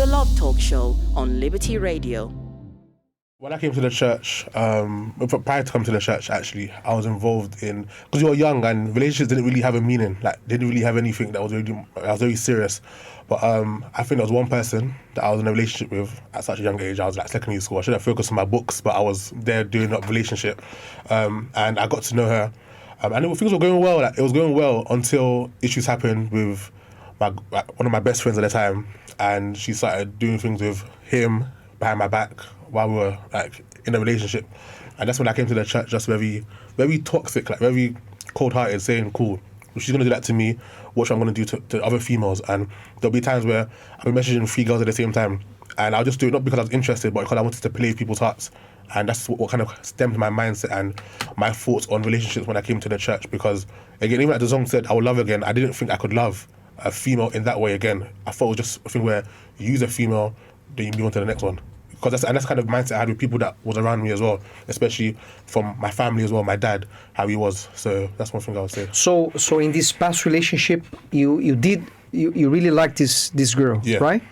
The Love Talk Show on Liberty Radio. When I came to the church, prior to coming to the church, actually, I was involved in, because you were young and relationships didn't really have a meaning, like, didn't really have anything that was very serious. But I think there was one person that I was in a relationship with at such a young age. I was like secondary school. I should have focused on my books, but I was there doing a relationship. And I got to know her. And things were going well. Like, it was going well until issues happened with one of my best friends at the time. And she started doing things with him behind my back while we were like in a relationship. And that's when I came to the church, just very, very toxic, like very cold-hearted, saying, cool, if she's going to do that to me, what am I going to do to other females? And there'll be times where I'll be messaging 3 girls at the same time, and I'll just do it not because I was interested, but because I wanted to play with people's hearts. And that's what kind of stemmed my mindset and my thoughts on relationships when I came to the church. Because again, even like the song said, I will love again, I didn't think I could love a female in that way again. I thought it was just a thing where you use a female, then you move on to the next one. Because that's kind of mindset I had with people that was around me as well, especially from my family as well, my dad, how he was. So that's one thing I would say. So in this past relationship, you really liked this girl, yeah. Right?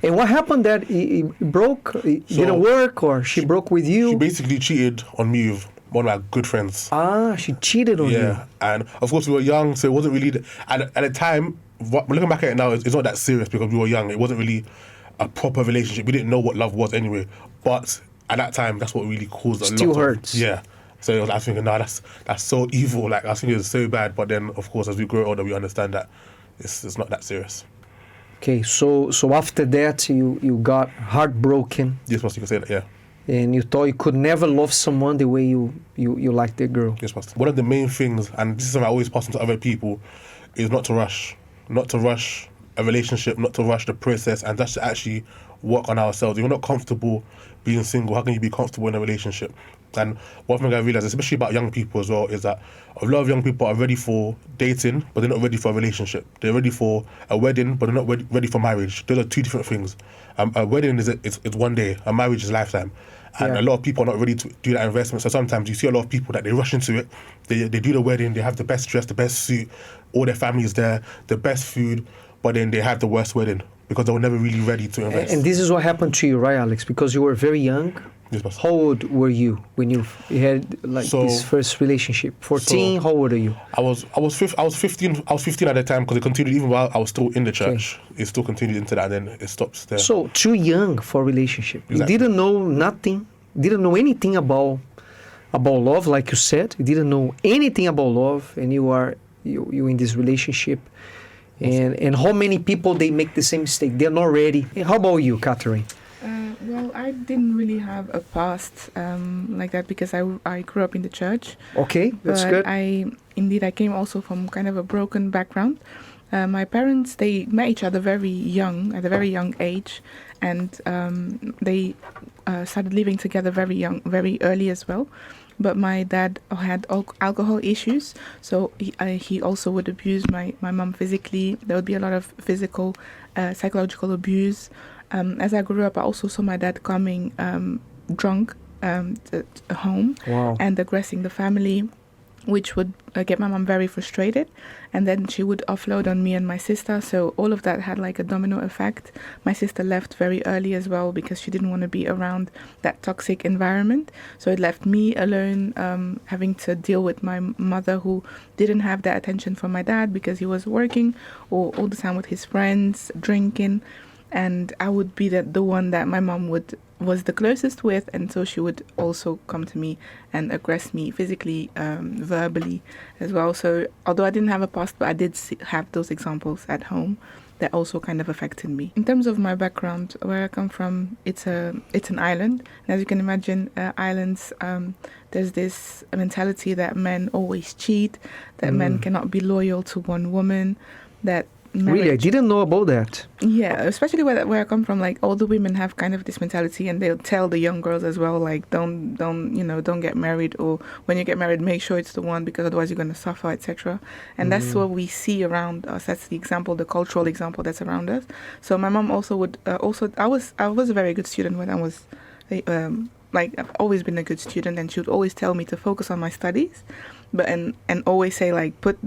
And what happened that it broke? It didn't work, or she broke with you? She basically cheated on me with one of my good friends. She cheated on you. Yeah, and of course we were young, so it wasn't really. At the time, looking back at it now, it's not that serious because we were young. It wasn't really a proper relationship. We didn't know what love was anyway. But at that time, that's what really caused a lot. Still hurts. Yeah. So I was thinking, no, that's so evil. Like, I was thinking it was so bad. But then, of course, as we grow older, we understand that it's not that serious. Okay, so after that, you got heartbroken. Yes, Pastor, you can say that, yeah. And you thought you could never love someone the way you liked that girl. Yes, Pastor. One of the main things, and this is something I always pass on to other people, is not to rush. Not to rush a relationship, not to rush the process, and just to actually work on ourselves. If you're not comfortable being single, how can you be comfortable in a relationship? And one thing I realised, especially about young people as well, is that a lot of young people are ready for dating, but they're not ready for a relationship. They're ready for a wedding, but they're not ready for marriage. Those are two different things. A wedding is one day, a marriage is a lifetime. And a lot of people are not ready to do that investment. So sometimes you see a lot of people that they rush into it. They do the wedding, they have the best dress, the best suit, all their family is there, the best food, but then they have the worst wedding because they were never really ready to invest. And this is what happened to you, right, Alex? Because you were very young. Yes, Pastor. How old were you when you had this first relationship? 14? How old are you? I was 15 at the time because it continued even while I was still in the church. Okay. It still continued into that, and then it stops there. So too young for a relationship. Exactly. You didn't know nothing. Didn't know anything about love, like you said. You didn't know anything about love, and you in this relationship. And how many people they make the same mistake? They're not ready. How about you, Catherine? Well, I didn't really have a past like that because I grew up in the church. Okay, that's good. I came also from kind of a broken background. My parents, they met each other very young, at a very young age, and they started living together very early as well. But my dad had alcohol issues, so he also would abuse my mom physically. There would be a lot of physical, psychological abuse. As I grew up, I also saw my dad coming drunk home. Wow. And aggressing the family, which would get my mom very frustrated. And then she would offload on me and my sister. So all of that had like a domino effect. My sister left very early as well because she didn't want to be around that toxic environment. So it left me alone, having to deal with my mother, who didn't have that attention from my dad because he was working all the time with his friends, drinking. And I would be the one that my mom was the closest with, and so she would also come to me and aggress me physically, verbally as well. So although I didn't have a past, but I did have those examples at home that also kind of affected me. In terms of my background, where I come from, it's an island, and as you can imagine, islands, there's this mentality that men always cheat, that men cannot be loyal to one woman, that marriage. Really, I didn't know about that. Yeah, especially where I come from, like all the women have kind of this mentality, and they'll tell the young girls as well, like don't get married, or when you get married, make sure it's the one because otherwise you're going to suffer, etc. And that's what we see around us. That's the example, the cultural example that's around us. So my mom also would I was a very good student when I was I've always been a good student, and she would always tell me to focus on my studies, but and always say like put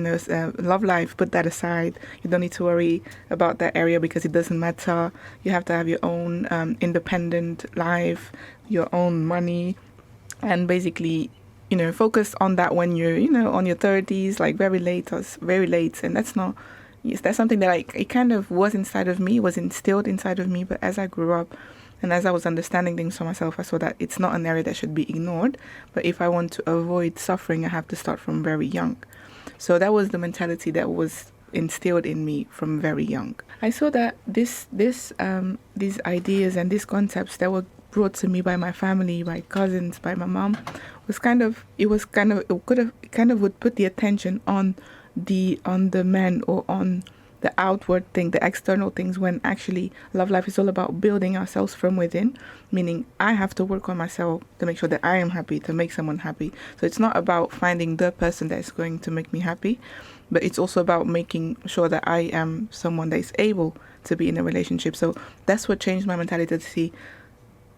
love life, put that aside. You don't need to worry about that area because it doesn't matter. You have to have your own independent life, your own money, and basically, focus on that when you're, on your 30s, like very late. And that's something that it kind of was inside of me, was instilled inside of me. But as I grew up and as I was understanding things for myself, I saw that it's not an area that should be ignored. But if I want to avoid suffering, I have to start from very young. So that was the mentality that was instilled in me from very young. I saw that these ideas and these concepts that were brought to me by my family, by cousins, by my mom, would put the attention on the men, or on the outward thing, the external things, when actually love life is all about building ourselves from within, meaning I have to work on myself to make sure that I am happy, to make someone happy. So it's not about finding the person that is going to make me happy, but it's also about making sure that I am someone that is able to be in a relationship. So that's what changed my mentality, to see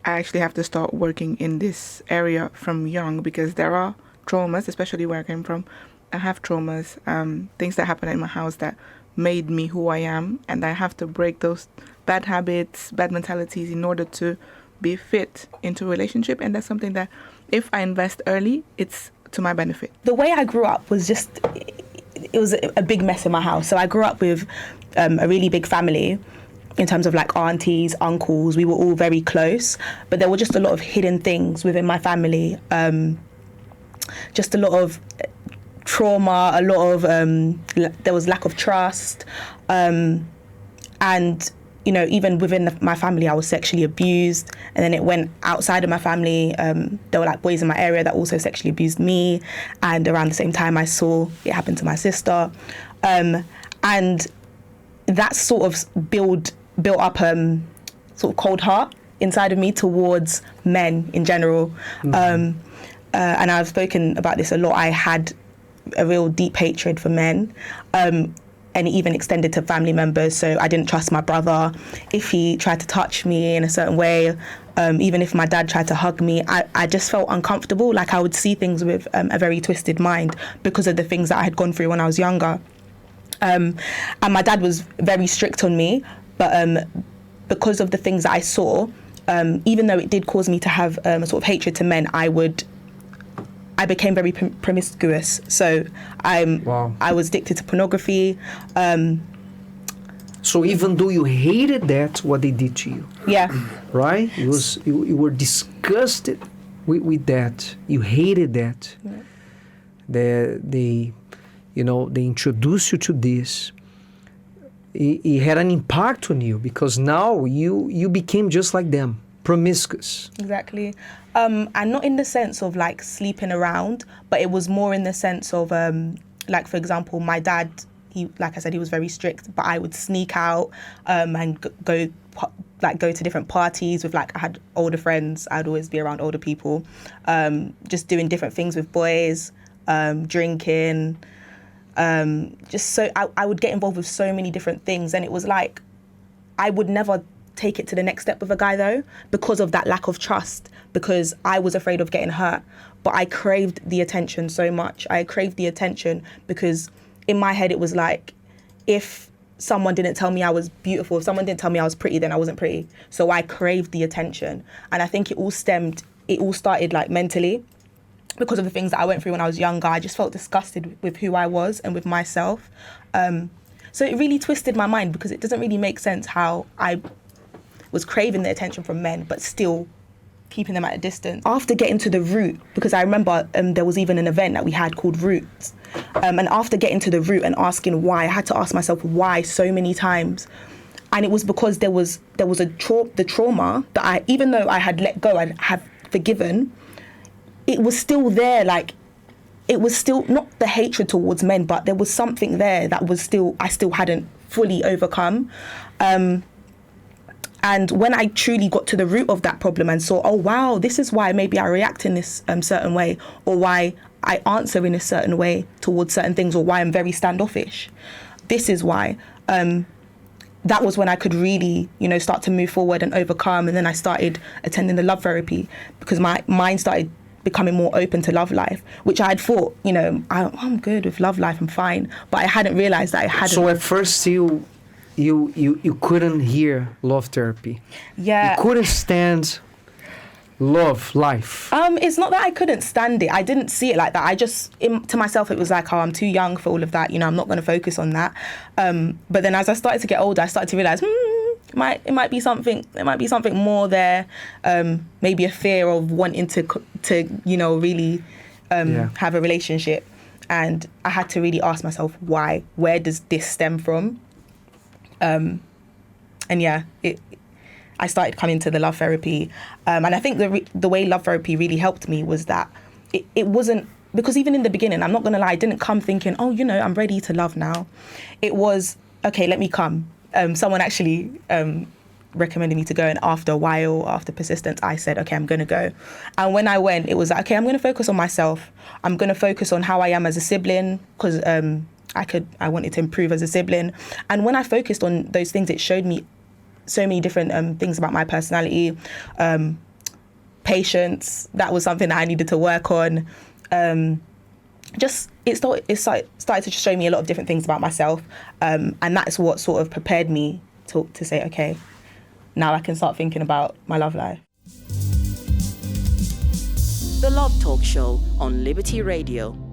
I actually have to start working in this area from young, because there are traumas, especially where I came from. I have traumas, things that happened in my house that made me who I am, and I have to break those bad habits, bad mentalities in order to be fit into a relationship. And that's something that if I invest early, it's to my benefit. The way I grew up was just, it was a big mess in my house. So I grew up with a really big family in terms of like aunties, uncles. We were all very close, but there were just a lot of hidden things within my family. Just a lot of trauma, a lot of there was lack of trust, and even within my family I was sexually abused, and then it went outside of my family. There were like boys in my area that also sexually abused me, and around the same time I saw it happen to my sister, and that sort of built up sort of cold heart inside of me towards men in general. And I've spoken about this a lot. I had a real deep hatred for men, and it even extended to family members. So I didn't trust my brother if he tried to touch me in a certain way. Even if my dad tried to hug me, I just felt uncomfortable. Like I would see things with a very twisted mind because of the things that I had gone through when I was younger. And my dad was very strict on me, but because of the things that I saw, even though it did cause me to have a sort of hatred to men, I became very promiscuous. So I was addicted to pornography. So even though you hated that, what they did to you, Yeah. right? You were disgusted with that. You hated that. Yeah. They introduced you to this. It had an impact on you because now you became just like them, promiscuous. Exactly. And not in the sense of like sleeping around, but it was more in the sense of like, for example, my dad, he, like I said, he was very strict, but I would sneak out and go to different parties with, like, I had older friends. I'd always be around older people, just doing different things with boys, drinking. I would get involved with so many different things, and it was like I would never take it to the next step with a guy though, because of that lack of trust, because I was afraid of getting hurt. But I craved the attention so much. I craved the attention because in my head it was like, if someone didn't tell me I was beautiful, if someone didn't tell me I was pretty, then I wasn't pretty. So I craved the attention. And I think it all started like mentally, because of the things that I went through when I was younger. I just felt disgusted with who I was and with myself. So it really twisted my mind, because it doesn't really make sense how I was craving the attention from men, but still keeping them at a distance. After getting to the root, because I remember there was even an event that we had called Roots. And after getting to the root and asking why, I had to ask myself why so many times. And it was because there was the trauma that I, even though I had let go, I have forgiven, it was still there. Like, it was still not the hatred towards men, but there was something there that I still hadn't fully overcome. And when I truly got to the root of that problem and saw, oh wow, this is why maybe I react in this certain way, or why I answer in a certain way towards certain things, or why I'm very standoffish. This is why. That was when I could really, start to move forward and overcome. And then I started attending the love therapy, because my mind started becoming more open to love life, which I had thought, I'm good with love life, I'm fine. But I hadn't realized that I hadn't. So at first you couldn't hear love therapy. Yeah. You couldn't stand love life. It's not that I couldn't stand it. I didn't see it like that. I just, to myself, it was like, oh, I'm too young for all of that. I'm not going to focus on that. But then as I started to get older, I started to realize, it might be something. There might be something more there. Maybe a fear of wanting to really have a relationship. And I had to really ask myself, why? Where does this stem from? I started coming to the love therapy. And I think the way love therapy really helped me was that it wasn't, because even in the beginning, I'm not going to lie, I didn't come thinking, I'm ready to love now. It was, okay, let me come. Someone actually recommended me to go, and after a while, after persistence, I said, okay, I'm going to go. And when I went, it was like, okay, I'm going to focus on myself. I'm going to focus on how I am as a sibling, because I wanted to improve as a sibling. And when I focused on those things, it showed me so many different things about my personality. Patience, that was something that I needed to work on. It started to just show me a lot of different things about myself. And that's what sort of prepared me to say, okay, now I can start thinking about my love life. The Love Talk Show on Liberty Radio.